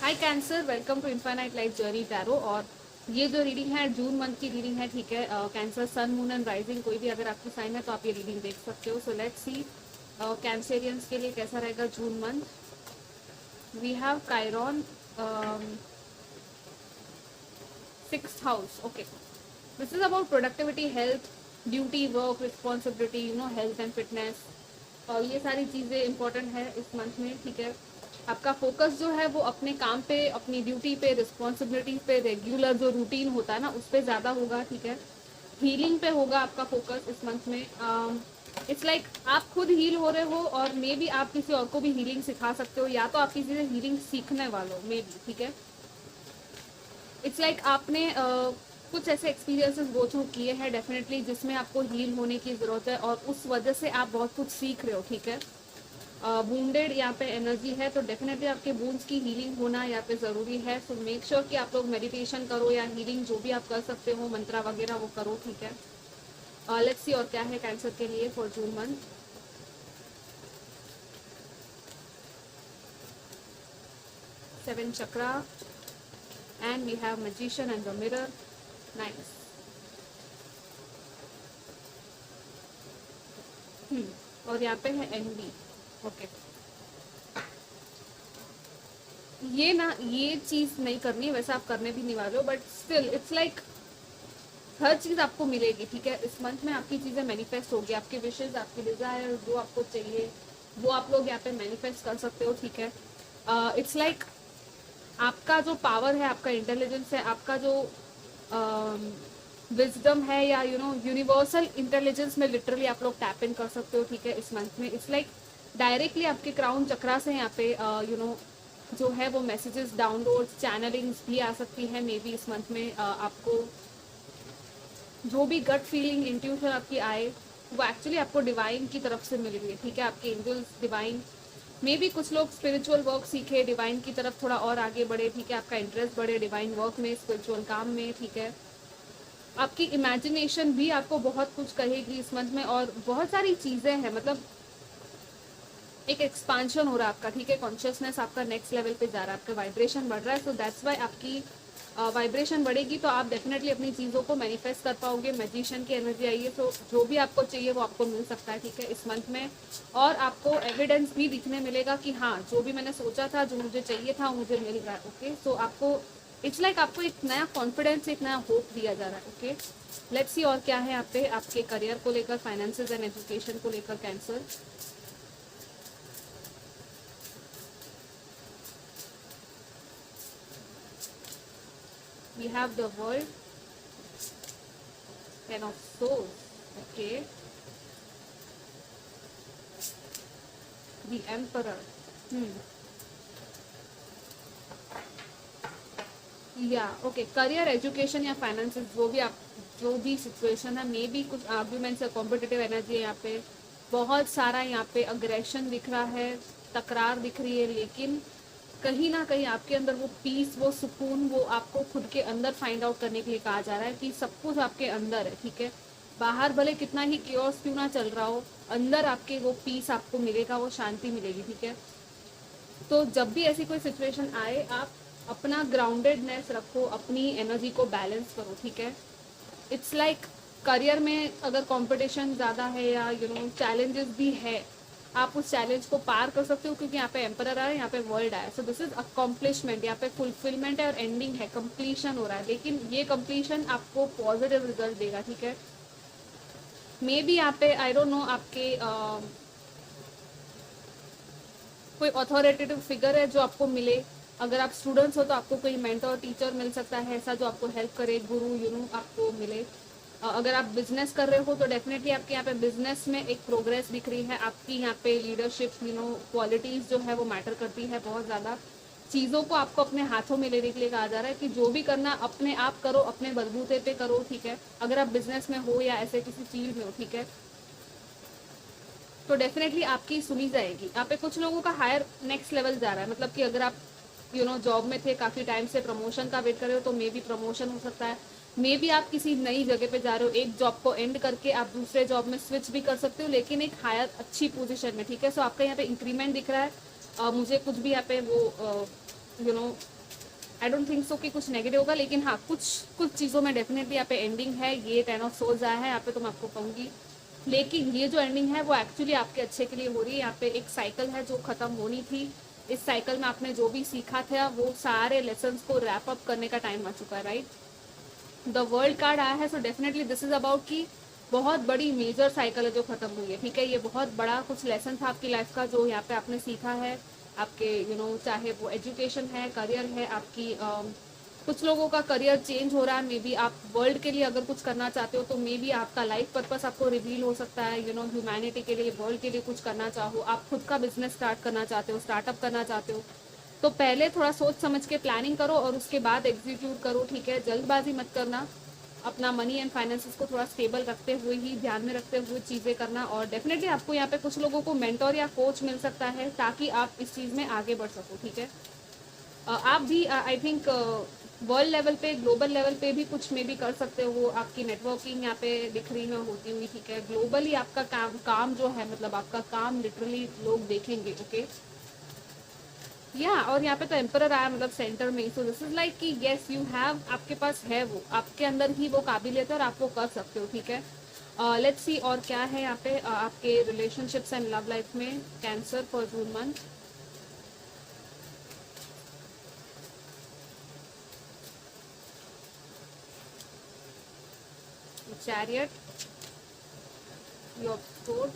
Hi Cancer, welcome to infinite life journey tarot. और ये जो रीडिंग है जून मंथ की रीडिंग है, ठीक है। Cancer sun moon and rising कोई भी अगर आपकी साइन है तो आप ये रीडिंग देख सकते हो। सो लेट्स सी कैंसरियंस के लिए कैसा रहेगा June month. We have Chiron, 6th house. Okay, this is about productivity, health, duty, work, responsibility, health and fitness. और ये सारी चीज़ें इंपॉर्टेंट है इस मंथ में, ठीक है। आपका फोकस जो है वो अपने काम पे, अपनी ड्यूटी पे, रिस्पॉन्सिबिलिटी पे, रेगुलर जो रूटीन होता है ना उस पर ज़्यादा होगा, ठीक है। हीलिंग पे होगा आपका फोकस इस मंथ में। इट्स लाइक आप खुद हील हो रहे हो और मे बी आप किसी और को भी हीलिंग सिखा सकते हो, या तो आप किसी से हीलिंग सीखने वाले हो मे बी, ठीक है। इट्स लाइक आपने कुछ ऐसे एक्सपीरियंसेस गो थ्रू किए हैं डेफिनेटली जिसमें आपको हील होने की ज़रूरत है और उस वजह से आप बहुत कुछ सीख रहे हो, ठीक है। वुंडेड यहाँ पे एनर्जी है तो डेफिनेटली आपके वुंड्स की हीलिंग होना यहाँ पे ज़रूरी है। सो मेक श्योर कि आप लोग मेडिटेशन करो या हीलिंग जो भी आप कर सकते हो, मंत्रा वगैरह वो करो, ठीक है। लेट्स सी और क्या है कैंसर के लिए for June month. 7 chakra and we have magician and the mirror. Nice. और यहाँ पे है एनवी। ओके, ये ना ये चीज़ नहीं करनी, वैसे आप करने भी नहीं वाले हो, बट स्टिल इट्स लाइक हर चीज़ आपको मिलेगी, ठीक है। इस मंथ में आपकी चीज़ें मैनिफेस्ट होगी, आपकी विशेज, आपकी डिज़ायर जो आपको चाहिए वो आप लोग यहाँ पे मैनिफेस्ट कर सकते हो, ठीक है। इट्स लाइक आपका जो पावर है, आपका इंटेलिजेंस है, आपका जो विजडम है या यूनिवर्सल इंटेलिजेंस में लिटरली आप लोग टैप इन कर सकते हो, ठीक है। इस मंथ में इट्स लाइक डायरेक्टली आपके क्राउन चक्रा से यहाँ पे जो है वो मैसेजेस, डाउनलोड्स, चैनलिंग्स भी आ सकती है मे बी इस मंथ में। आपको जो भी गट फीलिंग, इंट्यूशन आपकी आए वो एक्चुअली आपको डिवाइन की तरफ से मिल रही है, ठीक है। आपके एंजल्स, डिवाइन, मे बी कुछ लोग स्पिरिचुअल वर्क सीखे, डिवाइन की तरफ थोड़ा और आगे बढ़े, ठीक है। आपका इंटरेस्ट बढ़े डिवाइन वर्क में, स्पिरिचुअल काम में, ठीक है। आपकी इमेजिनेशन भी आपको बहुत कुछ कहेगी इस मंथ में और बहुत सारी चीज़ें हैं, मतलब एक एक्सपांशन हो रहा है आपका, ठीक है। कॉन्शियसनेस आपका नेक्स्ट लेवल पे जा रहा है, आपका वाइब्रेशन बढ़ रहा है। सो दैट्स वाई आपकी वाइब्रेशन बढ़ेगी तो आप डेफिनेटली अपनी चीज़ों को मैनिफेस्ट कर पाओगे। मैजिशियन की एनर्जी आई है, तो जो भी आपको चाहिए वो आपको मिल सकता है, ठीक है, इस मंथ में। और आपको एविडेंस भी दिखने मिलेगा कि हाँ, जो भी मैंने सोचा था, जो मुझे चाहिए था, मुझे मिल रहा है, ओके। सो आपको इट्स लाइक आपको एक नया कॉन्फिडेंस, एक नया होप दिया जा रहा है, ओके। लेट्स सी और क्या है यहाँ पे आपके करियर को लेकर, फाइनेंसेस एंड एजुकेशन को लेकर cancer. We have the world, 10 of swords, okay. The emperor, या ओके। करियर, एजुकेशन या फाइनेंसेस, जो भी सिचुएशन है, मे बी कुछ आर्ग्यूमेंट्स या कॉम्पिटिटिव एनर्जी है यहाँ पे, बहुत सारा यहाँ पे अग्रेशन दिख रहा है, तकरार दिख रही है, लेकिन कहीं ना कहीं आपके अंदर वो पीस, वो सुकून, वो आपको खुद के अंदर फाइंड आउट करने के लिए कहा जा रहा है कि सब कुछ आपके अंदर है, ठीक है। बाहर भले कितना ही क्योर्स क्यों ना चल रहा हो, अंदर आपके वो पीस आपको मिलेगा, वो शांति मिलेगी, ठीक है। तो जब भी ऐसी कोई सिचुएशन आए, आप अपना ग्राउंडेडनेस रखो, अपनी एनर्जी को बैलेंस करो, ठीक है। इट्स लाइक करियर में अगर कंपटीशन ज़्यादा है या चैलेंजेस भी है, आप उस चैलेंज को पार कर सकते हो क्योंकि यहाँ पे एम्परर आया, यहाँ पे वर्ल्ड आया। सो दिस इज अकॉम्प्लिशमेंट, यहाँ पे फुलफिलमेंट है और एंडिंग है, कंप्लीशन हो रहा है। लेकिन ये कंप्लीशन आपको पॉजिटिव रिजल्ट देगा, ठीक है। मे बी यहाँ पे आई डोंट नो आपके कोई अथॉरिटेटिव फिगर है जो आपको मिले। अगर आप स्टूडेंट्स हो तो आपको कोई मेंटर, टीचर मिल सकता है ऐसा जो आपको हेल्प करे, गुरु आपको मिले। अगर आप बिजनेस कर रहे हो तो डेफिनेटली आपके यहाँ पे बिजनेस में एक प्रोग्रेस दिख रही है। आपकी यहाँ पे लीडरशिप क्वालिटीज़ जो है वो मैटर करती है बहुत ज़्यादा। चीज़ों को आपको अपने हाथों में लेने के लिए कहा जा रहा है कि जो भी करना अपने आप करो, अपने बलबूते पे करो, ठीक है। अगर आप बिजनेस में हो या ऐसे किसी फील्ड में हो, ठीक है, तो डेफिनेटली आपकी सुनी जाएगी। यहाँ पे कुछ लोगों का हायर नेक्स्ट लेवल जा रहा है, मतलब कि अगर आप जॉब में थे काफ़ी टाइम से, प्रमोशन का वेट कर रहे हो तो मे बी प्रमोशन हो सकता है। मे बी आप किसी नई जगह पे जा रहे हो, एक जॉब को एंड करके आप दूसरे जॉब में स्विच भी कर सकते हो, लेकिन एक हायर अच्छी पोजीशन में, ठीक है। सो आपका यहाँ पे इंक्रीमेंट दिख रहा है। मुझे कुछ भी यहाँ पे वो आई डोंट थिंक सो कि कुछ नेगेटिव होगा, लेकिन हाँ कुछ कुछ चीज़ों में डेफिनेटली यहाँ पे एंडिंग है। ये 10 ऑफ सोल्स आया है यहाँ पे, तो मैं आपको कहूँगी, लेकिन ये जो एंडिंग है वो एक्चुअली आपके अच्छे के लिए हो रही है। यहाँ पे एक साइकिल है जो ख़त्म होनी थी, इस साइकिल में आपने जो भी सीखा था वो सारे लेसन्स को रैप अप करने का टाइम आ चुका है, राइट। द वर्ल्ड कार्ड आया है, so definitely this is about कि बहुत बड़ी मेजर साइकिल है जो खत्म हुई है, ठीक है। ये बहुत बड़ा कुछ लेसन था आपकी लाइफ का जो यहाँ पे आपने सीखा है। आपके चाहे वो एजुकेशन है, करियर है, आपकी कुछ लोगों का करियर चेंज हो रहा है, मे बी आप वर्ल्ड के लिए अगर कुछ करना चाहते हो तो मे बी आपका लाइफ पर्पस आपको रिवील हो सकता है, ह्यूमैनिटी के लिए, वर्ल्ड के लिए कुछ करना चाहो, आप खुद का बिजनेस स्टार्ट करना चाहते हो, स्टार्टअप करना चाहते हो, तो पहले थोड़ा सोच समझ के प्लानिंग करो और उसके बाद एग्जीक्यूट करो, ठीक है। जल्दबाजी मत करना, अपना मनी एंड फाइनेंसेस को थोड़ा स्टेबल रखते हुए ही, ध्यान में रखते हुए चीज़ें करना। और डेफिनेटली आपको यहाँ पे कुछ लोगों को मेंटोर या कोच मिल सकता है ताकि आप इस चीज़ में आगे बढ़ सको, ठीक है। आप भी आई थिंक वर्ल्ड लेवल पे, ग्लोबल लेवल पे भी कुछ में भी कर सकते हो। आपकी नेटवर्किंग यहाँ पे दिख रही है होती हुई, ठीक है। ग्लोबली आपका काम जो है, मतलब आपका काम लिटरली लोग देखेंगे, ओके। या और यहाँ पे तो एम्परर आया, मतलब सेंटर में, सो दिस इज लाइक कि येस यू हैव, आपके पास है, वो आपके अंदर ही वो काबिलियत है और आप वो कर सकते हो, ठीक है। लेट्स सी और क्या है यहाँ पे आपके रिलेशनशिप्स एंड लव लाइफ में cancer for June month. Chariot, your source,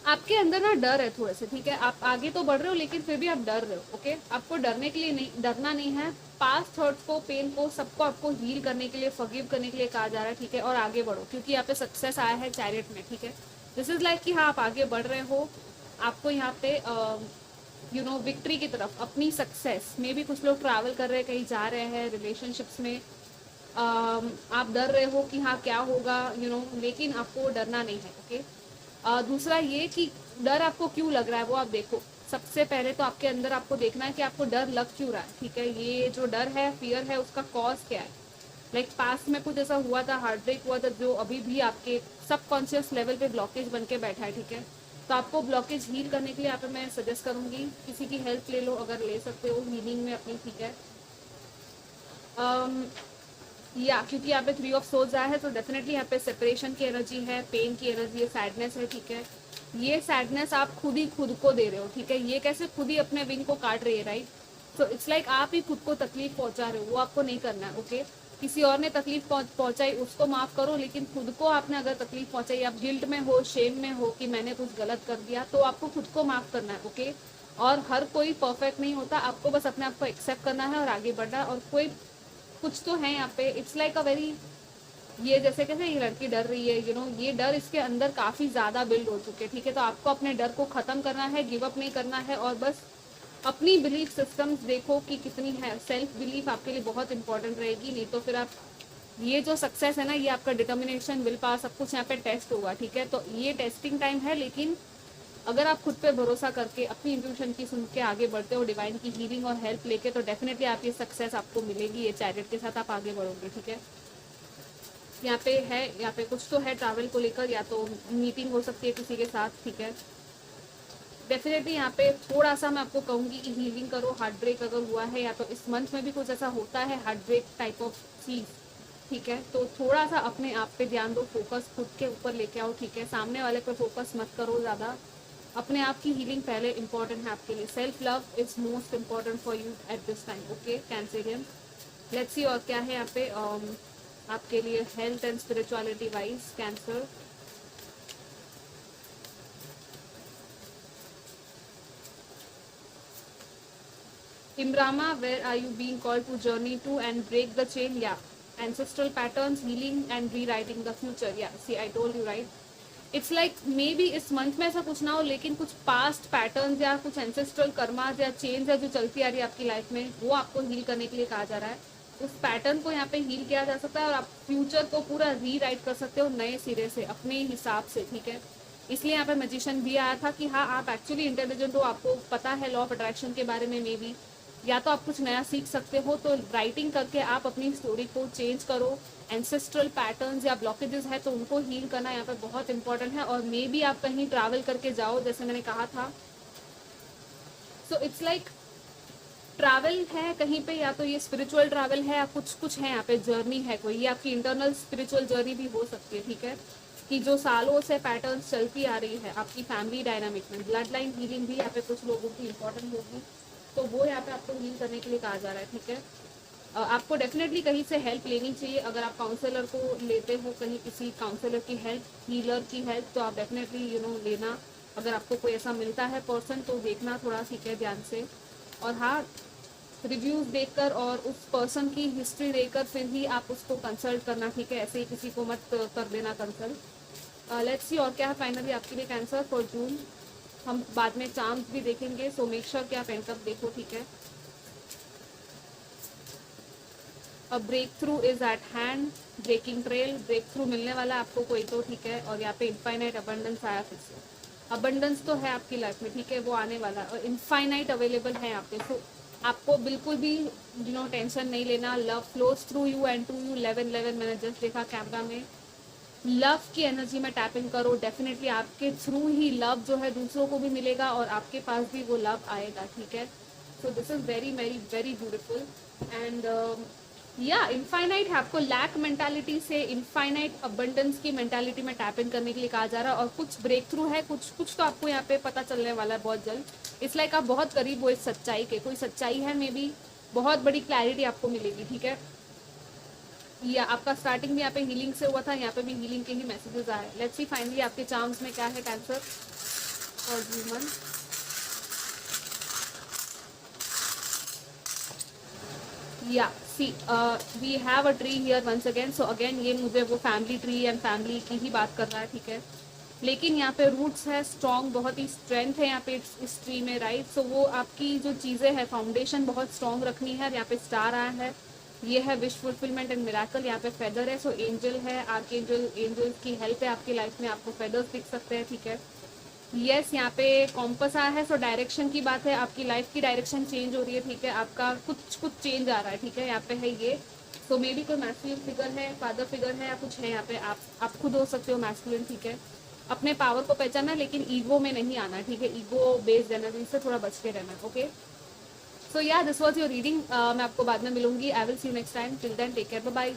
आपके अंदर ना डर है थोड़े से, ठीक है। आप आगे तो बढ़ रहे हो लेकिन फिर भी आप डर रहे हो, ओके। आपको डरने के लिए नहीं, डरना नहीं है। पास्ट हर्ट्स को, पेन को, सबको आपको हील करने के लिए, फॉरगिव करने के लिए कहा जा रहा है, ठीक है। और आगे बढ़ो क्योंकि यहाँ पे सक्सेस आया है चैरियट में, ठीक है। दिस इज लाइक कि हाँ आप आगे बढ़ रहे हो, आपको यहाँ पे विक्ट्री की तरफ, अपनी सक्सेस में भी कुछ लोग ट्रैवल कर रहे हैं, कहीं जा रहे हैं रिलेशनशिप्स में। आप डर रहे हो कि हाँ क्या होगा, लेकिन आपको डरना नहीं है, ओके। दूसरा ये कि डर आपको क्यों लग रहा है वो आप देखो। सबसे पहले तो आपके अंदर आपको देखना है कि आपको डर लग क्यों रहा है, ठीक है। ये जो डर है, फियर है, उसका कॉज क्या है। लाइक पास्ट में कुछ ऐसा हुआ था, हार्ट ब्रेक हुआ था, जो अभी भी आपके सबकॉन्शियस लेवल पे ब्लॉकेज बन के बैठा है, ठीक है। तो आपको ब्लॉकेज हील करने के लिए यहाँ पे मैं सजेस्ट करूंगी किसी की हेल्प ले लो, अगर ले सकते हो हीलिंग में अपनी, ठीक है। या क्योंकि यहाँ पे 3 ऑफ सोल्स आया है, तो डेफिनेटली यहाँ पे सेपरेशन की एनर्जी है, पेन की एनर्जी है, सैडनेस है, ठीक है। ये सैडनेस आप खुद ही खुद को दे रहे हो, ठीक है। ये कैसे खुद ही अपने विंग को काट रही है, राइट। तो इट्स लाइक आप ही खुद को तकलीफ पहुंचा रहे हो, वो आपको नहीं करना है, ओके। किसी और ने तकलीफ पहुंचाई उसको माफ करो, लेकिन खुद को आपने अगर तकलीफ पहुंचाई, आप गिल्ट में हो, शेम में हो कि मैंने कुछ गलत कर दिया, तो आपको खुद को माफ करना है, ओके। और हर कोई परफेक्ट नहीं होता, आपको बस अपने आप को एक्सेप्ट करना है और आगे बढ़ना है। और कोई कुछ तो है यहाँ पे, इट्स लाइक अ वेरी, ये जैसे कैसे ये लड़की डर रही है, ये डर इसके अंदर काफ़ी ज़्यादा बिल्ड हो चुके हैं, ठीक है। तो आपको अपने डर को ख़त्म करना है, गिव अप नहीं करना है, और बस अपनी बिलीफ सिस्टम्स देखो कि कितनी है। सेल्फ बिलीफ आपके लिए बहुत इंपॉर्टेंट रहेगी, नहीं तो फिर आप, ये जो सक्सेस है ना, ये आपका डिटर्मिनेशन, विल पावर, सब कुछ यहाँ पे टेस्ट होगा, ठीक है। तो ये टेस्टिंग टाइम है, लेकिन अगर आप खुद पे भरोसा करके अपनी इंट्यूशन की सुन के आगे बढ़ते हो, डिवाइन की हीलिंग और हेल्प लेके, तो डेफिनेटली आप ये सक्सेस आपको मिलेगी। ये चैरियट के साथ आप आगे बढ़ोगे, ठीक है। यहाँ पे है, यहाँ पे कुछ तो है ट्रैवल को लेकर, या तो मीटिंग हो सकती है किसी के साथ, ठीक है। डेफिनेटली यहाँ पे थोड़ा सा मैं आपको कहूँगी कि हीलिंग करो। हार्ट ब्रेक अगर हुआ है, या तो इस मंथ में भी कुछ ऐसा होता है हार्ट ब्रेक टाइप ऑफ चीज़, ठीक है, तो थोड़ा सा अपने आप पे ध्यान दो, फोकस खुद के ऊपर लेके आओ, ठीक है। सामने वाले पे फोकस मत करो ज़्यादा, अपने आप की हीलिंग पहले इंपॉर्टेंट है आपके लिए। Self love is most important for you at this time, okay Cancerian. Let's see और क्या है यहाँ पे आपके लिए health and spirituality wise, cancer. Imrama, where are you being called to journey to and break the chain? Yeah. Ancestral patterns, healing and rewriting the future. Yeah. See, I told you, right? It's like may be इस month में ऐसा कुछ ना हो, लेकिन कुछ past patterns या कुछ एंसेस्ट्रल कर्मास या चेंज है जो चलती आ रही है आपकी लाइफ में, वो आपको हील करने के लिए कहा जा रहा है। उस पैटर्न को यहाँ पे हील किया जा सकता है और आप फ्यूचर को पूरा रीराइट कर सकते हो नए सिरे से, अपने हिसाब से, ठीक है। इसलिए यहाँ पे मैजिशियन भी आया था कि हाँ आप एक्चुअली इंटेलिजेंट हो, आपको पता है लॉ ऑफ अट्रैक्शन के बारे में, मे बी या तो आप कुछ नया सीख सकते हो, तो राइटिंग करके आप अपनी स्टोरी को चेंज करो। एंसेस्ट्रल पैटर्न्स या ब्लॉकेजेस है तो उनको हील करना यहाँ पे बहुत इंपॉर्टेंट है। और मे बी आप कहीं ट्रैवल करके जाओ, जैसे मैंने कहा था, सो इट्स लाइक ट्रैवल है कहीं पे, या तो ये स्पिरिचुअल ट्रैवल है या कुछ कुछ है यहाँ पे, जर्नी है कोई, ये आपकी इंटरनल स्पिरिचुअल जर्नी भी हो सकती है, ठीक है, कि जो सालों से पैटर्न्स चलती आ रही है आपकी फैमिली डायनामिक में। ब्लड लाइन हीलिंग भी यहाँ पे कुछ लोगों की इंपॉर्टेंट होगी, तो वो यहाँ पे आपको हील करने के लिए कहा जा रहा है, ठीक है। आपको डेफिनेटली कहीं से हेल्प लेनी चाहिए। अगर आप काउंसलर को लेते हो कहीं, किसी काउंसलर की हेल्प, हीलर की हेल्प, तो आप डेफिनेटली लेना। अगर आपको कोई ऐसा मिलता है पर्सन तो देखना थोड़ा, ठीक है, ध्यान से। और हाँ, रिव्यूज़ देखकर और उस पर्सन की हिस्ट्री देखकर फिर ही आप उसको कंसल्ट करना, ठीक है, ऐसे ही किसी को मत कर देना कंसल्ट। लेट्स सी और क्या है फाइनली आपके लिए कैंसर फॉर जून। हम बाद में चार्म्स भी देखेंगे, सो मेक श्योर कि आप एंड तक देखो, ठीक है। A breakthrough is at hand, breaking trail, breakthrough मिलने वाला है आपको कोई तो, ठीक है। और यहाँ पे इनफाइनाइट अबंडेंस आया फिर से। अबंडेंस तो है आपकी लाइफ में, ठीक है, वो आने वाला है और इनफाइनाइट अवेलेबल है यहाँ पे। सो आपको बिल्कुल भी टेंशन नहीं लेना। Love flows through you and to you. 11-11 मैंने जस्ट देखा कैमरा में। लव की एनर्जी में टैप इन करो, डेफिनेटली आपके थ्रू ही लव जो है दूसरों को भी मिलेगा और आपके पास भी वो लव आएगा, ठीक है। So this is very very very beautiful. And या इनफाइनाइट है, आपको लैक मेंटालिटी से इनफाइनाइट अबंडेंस की मेंटालिटी में टैप इन करने के लिए कहा जा रहा है। और कुछ ब्रेक थ्रू है, कुछ कुछ तो आपको यहाँ पे पता चलने वाला है बहुत जल्द। इस लाइक आप बहुत करीब हो इस सच्चाई के, कोई सच्चाई है, मे बी बहुत बड़ी क्लैरिटी आपको मिलेगी, ठीक है। या आपका स्टार्टिंग भी यहाँ पे हीलिंग से हुआ था, यहाँ पे भी हीलिंग के ही मैसेजेस आए। लेट्स सी फाइनली आपके चार्म्स में क्या है कैंसर और ह्यूमन। या see we have a tree here once again. So again ये मुझे वो फैमिली ट्री एंड फैमिली की ही बात कर रहा है, ठीक है। लेकिन यहाँ पे रूट्स है स्ट्रॉन्ग, बहुत ही स्ट्रेंथ है यहाँ पे इस ट्री में, राइट। सो वो आपकी जो चीज़ें हैं, फाउंडेशन बहुत स्ट्रॉन्ग रखनी है। यहाँ पे स्टार आया है, ये है विश फुलफिलमेंट एंड मिराकल। यहाँ पे फेदर है, सो एंजल है, आर्क एंजल, एंजल्स की हेल्प है आपकी लाइफ में, आपको फेदर्स दिख सकते हैं, ठीक है। यस, यहाँ पे कॉम्पस आया है, सो डायरेक्शन की बात है, आपकी लाइफ की डायरेक्शन चेंज हो रही है, ठीक है, आपका कुछ कुछ चेंज आ रहा है, ठीक है। यहाँ पे है ये, सो मे बी कोई मैस्कुलिन फिगर है, फादर फिगर है या कुछ है यहाँ पे। आप खुद हो सकते हो मैस्कुलिन, ठीक है। अपने पावर को पहचानना, लेकिन ईगो में नहीं आना, ठीक है। ईगो बेस्ड एनर्जी से थोड़ा बच के रहना, ओके। सो या दिस वॉज योर रीडिंग। मैं आपको बाद में मिलूंगी। I will see you next time. Till then take care, bye bye.